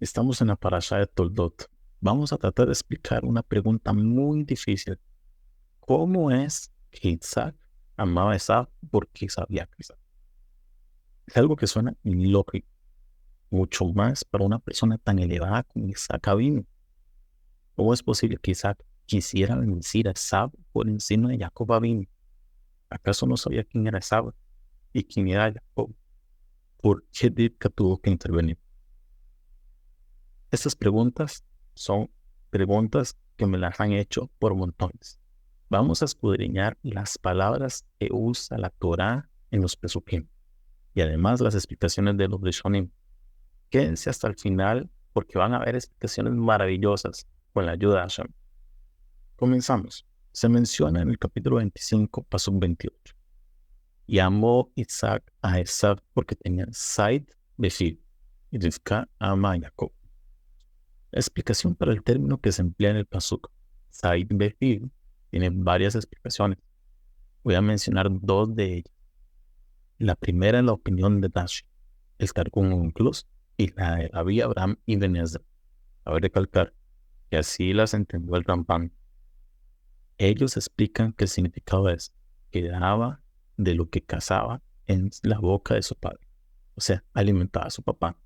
Estamos en la parasha de Toldot. Vamos a tratar de explicar una pregunta muy difícil. ¿Cómo es que Isaac amaba a Esaú porque sabía que Isaac? Es algo que suena ilógico, mucho más para una persona tan elevada como Isaac vino. ¿Cómo es posible que Isaac quisiera bendecir a Esaú por encima de Jacob vino? ¿Acaso no sabía quién era Esaú y quién era Jacob? ¿Por qué Rivka tuvo que intervenir? Estas preguntas son preguntas que me las han hecho por montones. Vamos a escudriñar las palabras que usa la Torá en los Pesukim y además las explicaciones de los Rishonim. Quédense hasta el final porque van a haber explicaciones maravillosas con la ayuda de Hashem. Comenzamos. Se menciona en el capítulo 25, pasuk 28. Y amó Isaac a Esaú porque tenía Said Befil y Rivka ama a Jacob. La explicación para el término que se emplea en el pasuk Said Befil tiene varias explicaciones. Voy a mencionar dos de ellas. La primera es la opinión de Rashi, el Targum Onkelos y la de Rabbi Abraham Ibn Ezra. Cabe recalcar que así las entendió el Ramban. Ellos explican que el significado es que daba de lo que cazaba en la boca de su padre, o sea, alimentaba a su papá.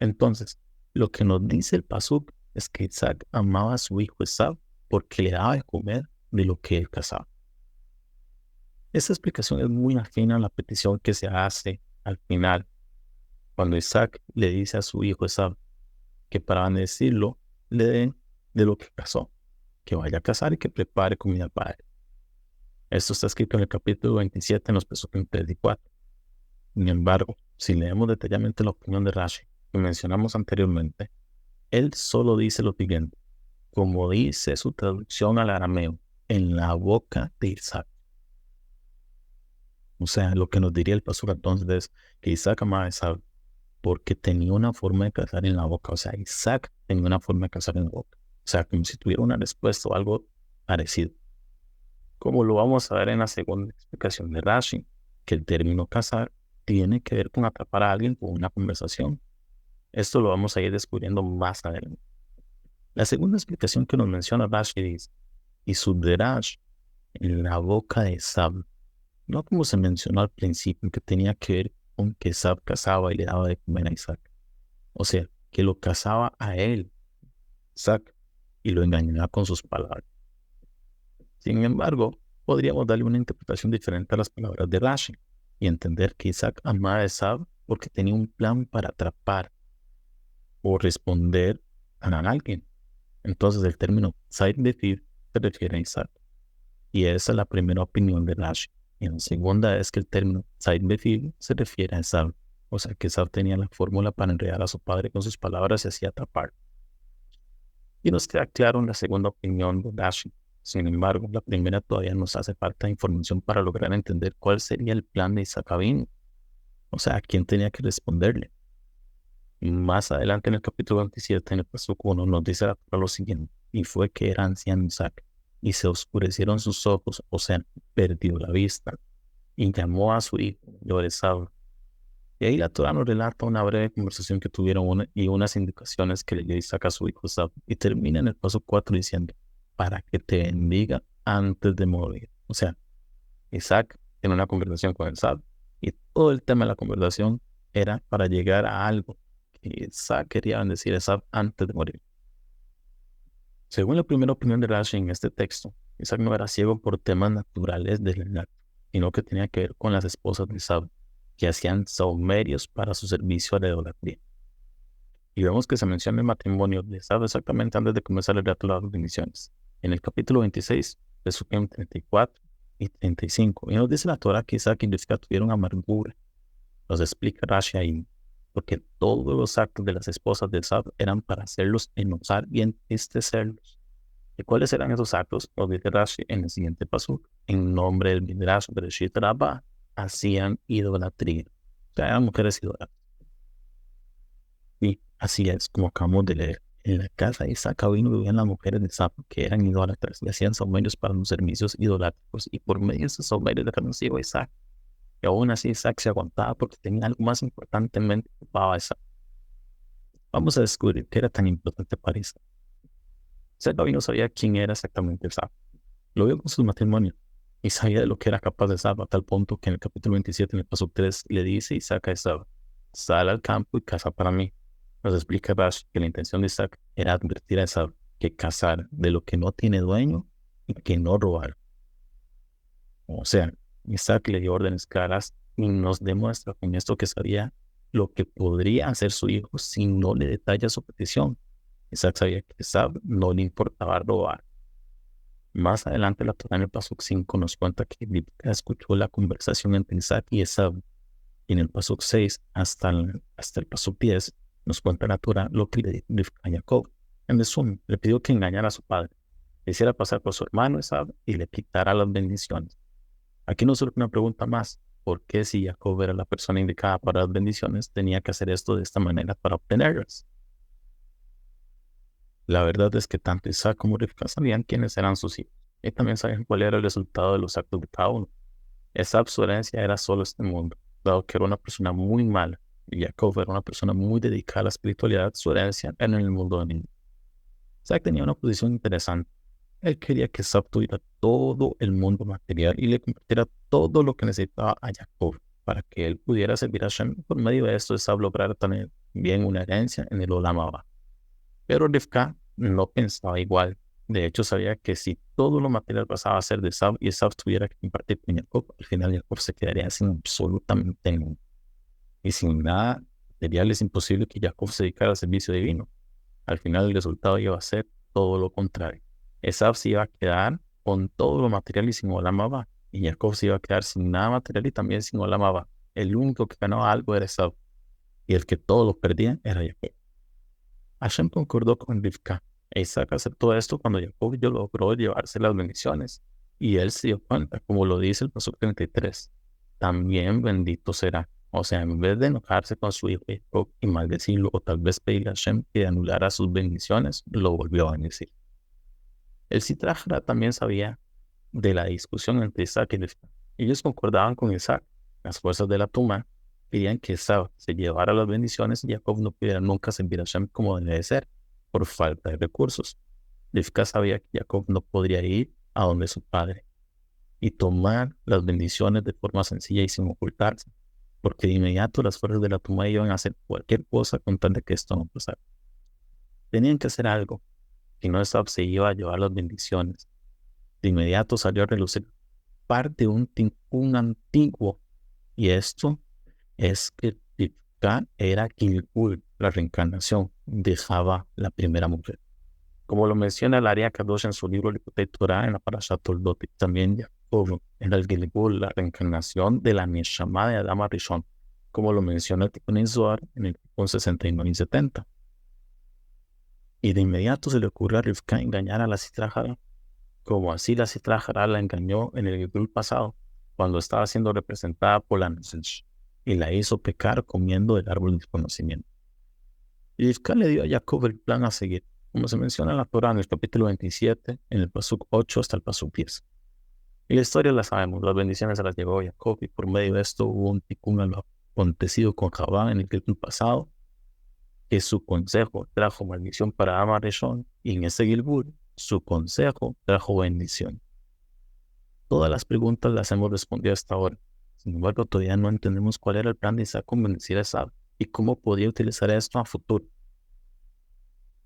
Entonces, lo que nos dice el pasuk es que Isaac amaba a su hijo Esaú porque le daba de comer de lo que él cazaba. Esta explicación es muy afina a la petición que se hace al final, cuando Isaac le dice a su hijo Esaú que para bendecirlo le den de lo que cazó, que vaya a cazar y que prepare comida para él. Esto está escrito en el capítulo 27 en los Pesukim 3 y 4. Sin embargo, si leemos detalladamente la opinión de Rashi que mencionamos anteriormente, él solo dice lo siguiente, como dice su traducción al arameo, en la boca de Isaac. O sea, lo que nos diría el pastor entonces es que Isaac amaba a Esaú porque tenía una forma de cazar en la boca. O sea, Isaac tenía una forma de cazar en la boca. O sea, como si tuviera una respuesta o algo parecido. Como lo vamos a ver en la segunda explicación de Rashi, que el término cazar tiene que ver con atrapar a alguien con una conversación. Esto lo vamos a ir descubriendo más adelante. La segunda explicación que nos menciona Rashi dice, y su derash en la boca de Esaú. No como se mencionó al principio, que tenía que ver con que Esaú cazaba y le daba de comer a Isaac. O sea, que lo cazaba a él, Isaac, y lo engañaba con sus palabras. Sin embargo, podríamos darle una interpretación diferente a las palabras de Rashi y entender que Isaac amaba a Esaú porque tenía un plan para atrapar o responder a alguien. Entonces el término Said Befir se refiere a Isaac. Y esa es la primera opinión de Rashi. Y la segunda es que el término Said Befil se refiere a Esaú. O sea que Esaú tenía la fórmula para enredar a su padre con sus palabras y así atrapar. Y nos queda claro en la segunda opinión de Rashi. Sin embargo, la primera todavía nos hace falta información para lograr entender cuál sería el plan de Isaac Abin. O sea, a quién tenía que responderle. Y más adelante en el capítulo 27, en el versículo 1, nos dice la Torá lo siguiente. Y fue que era anciano Isaac, y se oscurecieron sus ojos, o sea, perdió la vista, y llamó a su hijo, Esaú. Y ahí la Torá nos relata una breve conversación que tuvieron y unas indicaciones que le dio Isaac a su hijo Esaú. Y termina en el paso 4 diciendo, para que te bendiga antes de morir. O sea, Isaac tiene una conversación con Esaú, y todo el tema de la conversación era para llegar a algo que Isaac quería bendecir a Esaú antes de morir. Según la primera opinión de Rashi en este texto, Isaac no era ciego por temas naturales del engaño, sino que tenía que ver con las esposas de Esaú, que hacían saumerios para su servicio a la idolatría. Y vemos que se menciona el matrimonio de Esaú exactamente antes de comenzar el relato de las bendiciones. En el capítulo 26, Pesukim 34 y 35, y nos dice la Torá que Isaac y Rivka tuvieron amargura. Nos explica Rashi ahí, porque todos los actos de las esposas de Esaú eran para hacerlos enojar y entristecerlos. ¿Y cuáles eran esos actos? Nos dice Rashi en el siguiente pasuk. En nombre del Midrash Bereshit Rabbah, hacían idolatría. O sea, eran mujeres idólatras. Y así es, como acabamos de leer. En la casa de Isaac vivían las mujeres de Esaú, que eran idólatras, y hacían saumerios para los servicios idolátricos. Y por medio de esos saumerios dejaron ciego a Isaac. Y aún así Isaac se aguantaba porque tenía algo más importante en mente que ocupaba a Esaú. Vamos a descubrir qué era tan importante para Isaac. Isaac todavía no sabía quién era exactamente Esab. Lo vio con su matrimonio y sabía de lo que era capaz de Esab, a tal punto que en el capítulo 27, en el paso 3, le dice Isaac a Esab: sal al campo y caza para mí. Nos explica Rashi que la intención de Isaac era advertir a Esab que cazar de lo que no tiene dueño y que no robar. O sea, Isaac le dio órdenes claras y nos demuestra con esto que sabía lo que podría hacer su hijo si no le detalla su petición. Isaac sabía que a Esab no le importaba robar. Más adelante la Torá en el pasuk 5 nos cuenta que Rivka escuchó la conversación entre Isaac y Esab. Y en el pasuk 6 hasta el pasuk 10 nos cuenta la Torá lo que le dijo Rivka a Jacob. En resumen, le pidió que engañara a su padre, le hiciera pasar por su hermano Esab y le quitara las bendiciones. Aquí nos surge una pregunta más: ¿por qué, si Jacob era la persona indicada para las bendiciones, tenía que hacer esto de esta manera para obtenerlas? La verdad es que tanto Isaac como Rivka sabían quiénes eran sus hijos y también sabían cuál era el resultado de los actos de cada uno. Esa su herencia era solo este mundo, dado que era una persona muy mala y Jacob era una persona muy dedicada a la espiritualidad. Su herencia era en el mundo de niños. Isaac tenía una posición interesante. Él quería que Esab tuviera todo el mundo material y le compartiera todo lo que necesitaba a Jacob para que él pudiera servir a Shem. Por medio de esto, Esab lograra tener bien una herencia en el Olam Abba. Pero Rivka no pensaba igual. De hecho, sabía que si todo lo material pasaba a ser de Esab y Esab tuviera que compartir con Jacob, al final Jacob se quedaría sin absolutamente nada. Y sin nada material es imposible que Jacob se dedicara al servicio divino. Al final el resultado iba a ser todo lo contrario. Esab se iba a quedar con todo lo material y sin Olam Abba. Y Jacob se iba a quedar sin nada material y también sin Olam Abba. El único que ganaba algo era Esab. Y el que todo lo perdía era Jacob. Hashem concordó con Rivka. Isaac aceptó esto cuando Jacob logró llevarse las bendiciones. Y él se dio cuenta, como lo dice el pasuk 33. También bendito será. O sea, en vez de enojarse con su hijo Jacob y maldecirlo, o tal vez pedirle a Hashem que anulara sus bendiciones, lo volvió a bendecir. El Sitrahra también sabía de la discusión entre Isaac y Rivka. Ellos concordaban con Isaac. Las fuerzas de la tumba querían que Esab se llevara las bendiciones y Jacob no pudiera nunca servir a Hashem como debe de ser, por falta de recursos. Rivka sabía que Jacob no podría ir a donde su padre y tomar las bendiciones de forma sencilla y sin ocultarse, porque de inmediato las fuerzas de la tumba iban a hacer cualquier cosa con tal de que esto no pasara. Tenían que hacer algo, si no Esab se iba a llevar las bendiciones. De inmediato salió a relucir parte de un antiguo, y esto es que Rivka era Gilgul, la reencarnación de Java, la primera mujer. Como lo menciona el Ari Kadosh en su libro Likutei Torah en la Parashat Toldot, también Jacob era el Gilgul, la reencarnación de la Neshama de Adam Rishon, como lo menciona el Tikkun Zohar en el Tikkun 69 y 70. Y de inmediato se le ocurrió a Rivka engañar a la Sitrahara, como así la Sitrahara la engañó en el Gilgul pasado, cuando estaba siendo representada por la Nefesh, y la hizo pecar comiendo del árbol del conocimiento. Y Rivka le dio a Jacob el plan a seguir, como se menciona en la Torah en el capítulo 27, en el pasuk 8 hasta el pasuk 10. Y la historia la sabemos, las bendiciones se las llevó Jacob, y por medio de esto hubo un tikkun a lo acontecido con Javá en el Gilgul pasado, que su consejo trajo maldición para Adam Rishon, y en ese Gilgul su consejo trajo bendición. Todas las preguntas las hemos respondido hasta ahora. Sin embargo, todavía no entendemos cuál era el plan de Isaac con bendecir a Esab y cómo podía utilizar esto a futuro.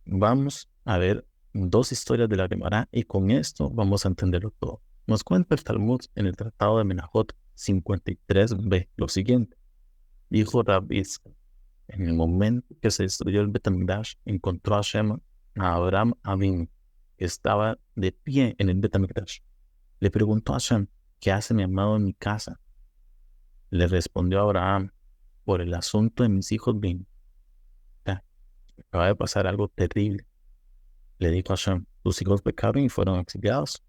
Vamos a ver dos historias de la Gemara y con esto vamos a entenderlo todo. Nos cuenta el Talmud en el Tratado de Menachot 53b lo siguiente. Dijo Rabbi Itzchak: en el momento que se destruyó el Bet HaMikdash, encontró a Hashem a Abraham Avinu, que estaba de pie en el Bet HaMikdash. Le preguntó a Hashem: ¿qué hace mi amado en mi casa? Le respondió Abraham: por el asunto de mis hijos vino. Acaba de pasar algo terrible. Le dijo a Hashem: tus hijos pecaron y fueron exiliados.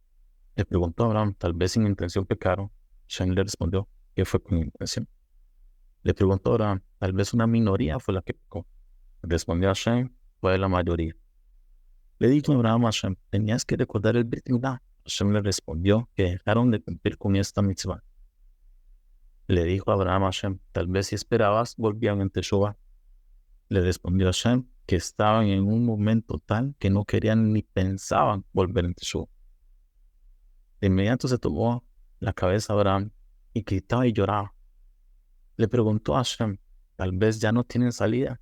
Le preguntó a Abraham: tal vez sin intención pecaron. Hashem le respondió: ¿qué fue con intención? Le preguntó a Abraham: tal vez una minoría fue la que pecó. Respondió a Hashem: fue la mayoría. Le dijo Abraham a Hashem: tenías que recordar el Brit Milá. Hashem le respondió que dejaron de cumplir con esta mitzvah. Le dijo Abraham a Hashem: tal vez si esperabas volvían en Teshuvah. Le respondió Hashem: que estaban en un momento tal que no querían ni pensaban volver en Teshuvah. De inmediato se tomó la cabeza de Abraham y gritaba y lloraba. Le preguntó a Hashem, tal vez ya no tienen salida.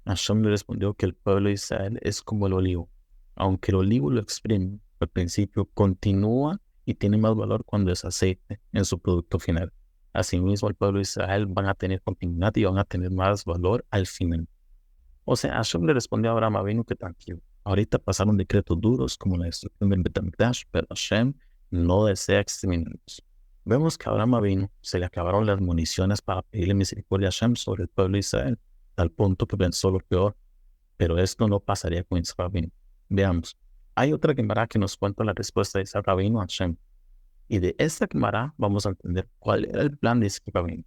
Hashem le respondió que el pueblo de Israel es como el olivo. Aunque el olivo lo exprime al principio, continúa y tiene más valor cuando es aceite en su producto final. Asimismo, el pueblo de Israel van a tener continuidad y van a tener más valor al final. O sea, Hashem le respondió a Abraham Avinu que tranquilo. Ahorita pasaron decretos duros como la destrucción del Bet HaMikdash, pero Hashem no desea exterminarlos. Vemos que a Abraham Avinu se le acabaron las municiones para pedirle misericordia a Hashem sobre el pueblo de Israel, al punto que pensó lo peor, pero esto no pasaría con Isaac Rabino. Veamos, hay otra Gemara que nos cuenta la respuesta de Isaac Rabino a Hashem, y de esta Gemara vamos a entender cuál era el plan de Isaac Rabino.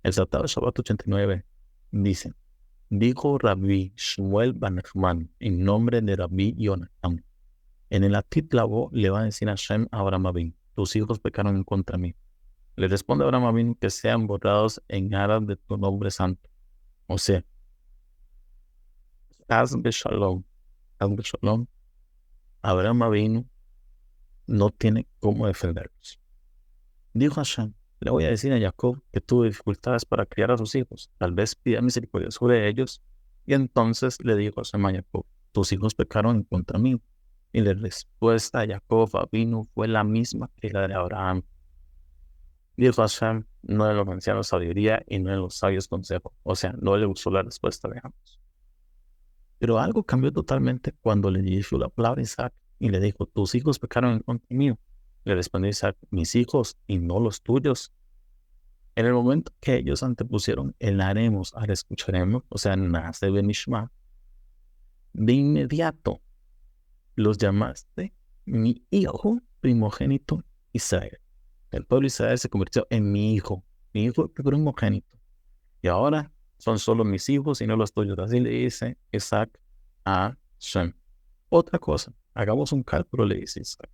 El Tratado de Shabbat 89 dice: dijo Rabbi Shmuel ben Nachman en nombre de Rabbi Yonatan. En el Atit Labo le va a decir a Hashem a Abraham Avinu: tus hijos pecaron en contra mí. Le responde a Abraham Avinu que sean borrados en aras de tu nombre santo. O sea, haz beshalom. Abraham Avinu no tiene cómo defenderlos. Dijo Hashem: le voy a decir a Jacob que tuvo dificultades para criar a sus hijos. Tal vez pida misericordia sobre ellos. Y entonces le dijo Hashem a Jacob: tus hijos pecaron en contra mí. Y la respuesta de Jacob Avinu fue la misma que la de Abraham. Dijo Hashem: no de los ancianos sabiduría y no de los sabios consejo. O sea, no le gustó la respuesta de ambos. Pero algo cambió totalmente cuando le dirigió la palabra a Isaac y le dijo: tus hijos pecaron en contra mío. Le respondió Isaac: mis hijos y no los tuyos. En el momento que ellos antepusieron el haremos al escucharemos, o sea, nace Benishma, de inmediato los llamaste mi hijo primogénito Israel. El pueblo de Israel se convirtió en mi hijo primogénito. Y ahora son solo mis hijos y no los tuyos. Así le dice Isaac a Shem. Otra cosa, hagamos un cálculo, le dice Isaac.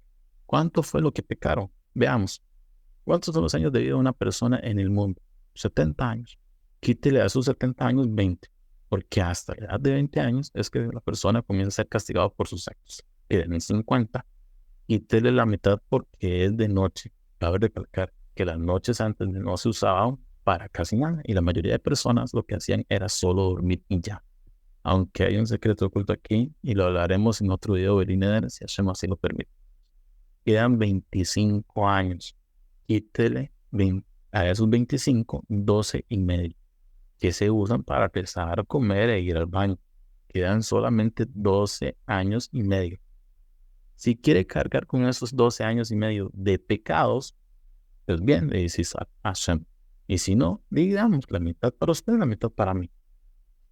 ¿Cuánto fue lo que pecaron? Veamos. ¿Cuántos son los años de vida de una persona en el mundo? 70 años. Quítele a sus 70 años 20. Porque hasta la edad de 20 años es que la persona comienza a ser castigada por sus actos. Queden en 50. Quítele la mitad porque es de noche. Cabe recalcar que las noches antes no se usaban para casi nada. Y la mayoría de personas lo que hacían era solo dormir y ya. Aunque hay un secreto oculto aquí y lo hablaremos en otro video de Lineder, si Hashem así lo permite. Quedan 25 años. Quítele a esos 25, 12 y medio, que se usan para empezar a comer e ir al baño. Quedan solamente 12 años y medio. Si quiere cargar con esos 12 años y medio de pecados, pues bien, le dice Isaac a Hashem. Y si no, digamos, la mitad para usted, la mitad para mí.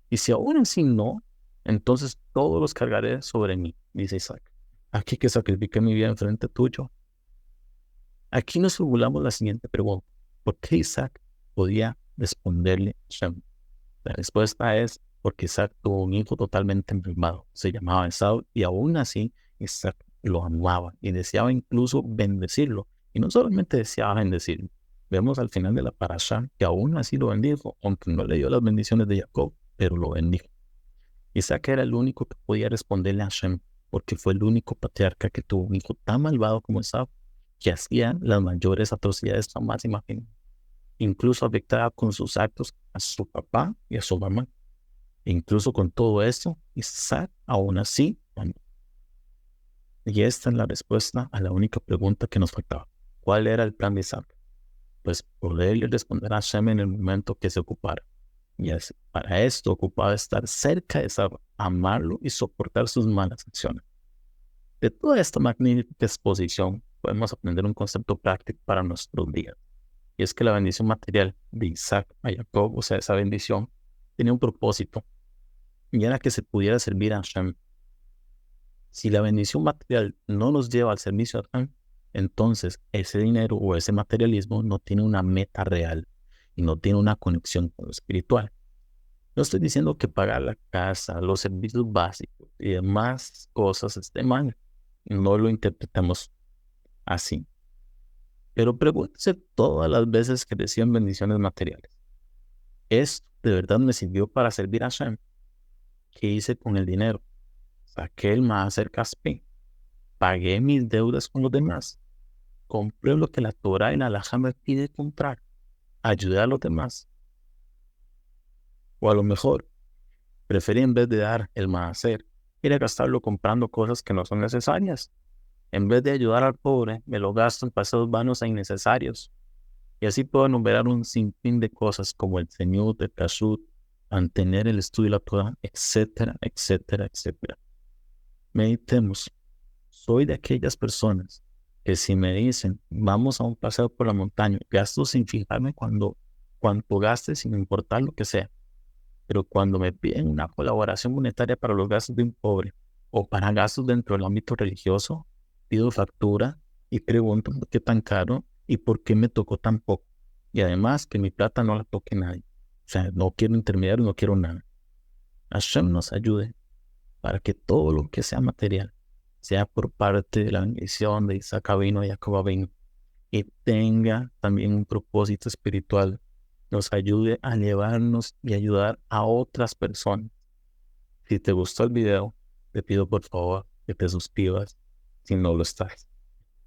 Y si aún así no, entonces todos los cargaré sobre mí, dice Isaac. Aquí que sacrifique mi vida en frente tuyo. Aquí nos formulamos la siguiente pregunta: ¿por qué Isaac podía responderle a Hashem? La respuesta es porque Isaac tuvo un hijo totalmente enfermado. Se llamaba Esaú y aún así Isaac lo amaba y deseaba incluso bendecirlo. Y no solamente deseaba bendecirlo. Vemos al final de la parasha que aún así lo bendijo, aunque no le dio las bendiciones de Jacob, pero lo bendijo. Isaac era el único que podía responderle a Hashem, porque fue el único patriarca que tuvo un hijo tan malvado como Esaú, que hacía las mayores atrocidades jamás imaginadas. Incluso afectaba con sus actos a su papá y a su mamá. E incluso con todo esto, Isaac aún así amó. Y esta es la respuesta a la única pregunta que nos faltaba: ¿cuál era el plan de Isaac? Pues poderle responder a Hashem en el momento que se ocupara. Y para esto ocupaba estar cerca de Isaac, amarlo y soportar sus malas acciones. De toda esta magnífica exposición podemos aprender un concepto práctico para nuestros días. Y es que la bendición material de Isaac a Jacob, o sea, esa bendición, tenía un propósito. Y era que se pudiera servir a Hashem. Si la bendición material no nos lleva al servicio a Hashem, entonces ese dinero o ese materialismo no tiene una meta real y no tiene una conexión con lo espiritual. No estoy diciendo que pagar la casa, los servicios básicos y demás cosas esté mal. No lo interpretamos así. Pero pregúntese todas las veces que reciben bendiciones materiales: ¿esto de verdad me sirvió para servir a Hashem? ¿qué hice con el dinero? Saqué el Maaser Caspi, pagué mis deudas con los demás, compré lo que la Torah y la Alajá me pide comprar, ayudé a los demás. O a lo mejor, preferí en vez de dar el Maaser, ir a gastarlo comprando cosas que no son necesarias. En vez de ayudar al pobre, me lo gasto en paseos vanos e innecesarios. Y así puedo enumerar un sinfín de cosas como el Señor, el Kashrut, mantener el estudio de la Torah, etcétera, etcétera, etcétera. Meditemos. Soy de aquellas personas que si me dicen, vamos a un paseo por la montaña, gasto sin fijarme cuánto gaste, sin importar lo que sea. Pero cuando me piden una colaboración monetaria para los gastos de un pobre o para gastos dentro del ámbito religioso, pido factura y pregunto por qué tan caro y por qué me tocó tan poco. Y además que mi plata no la toque nadie. O sea, no quiero intermediarios, no quiero nada. Hashem nos ayude para que todo lo que sea material sea por parte de la bendición de Isaac Abino y Jacob Abino y tenga también un propósito espiritual, nos ayude a llevarnos y ayudar a otras personas. Si te gustó el video, te pido por favor que te suscribas si no lo estás.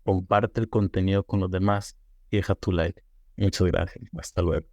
Comparte el contenido con los demás y deja tu like. Muchas gracias. Hasta luego.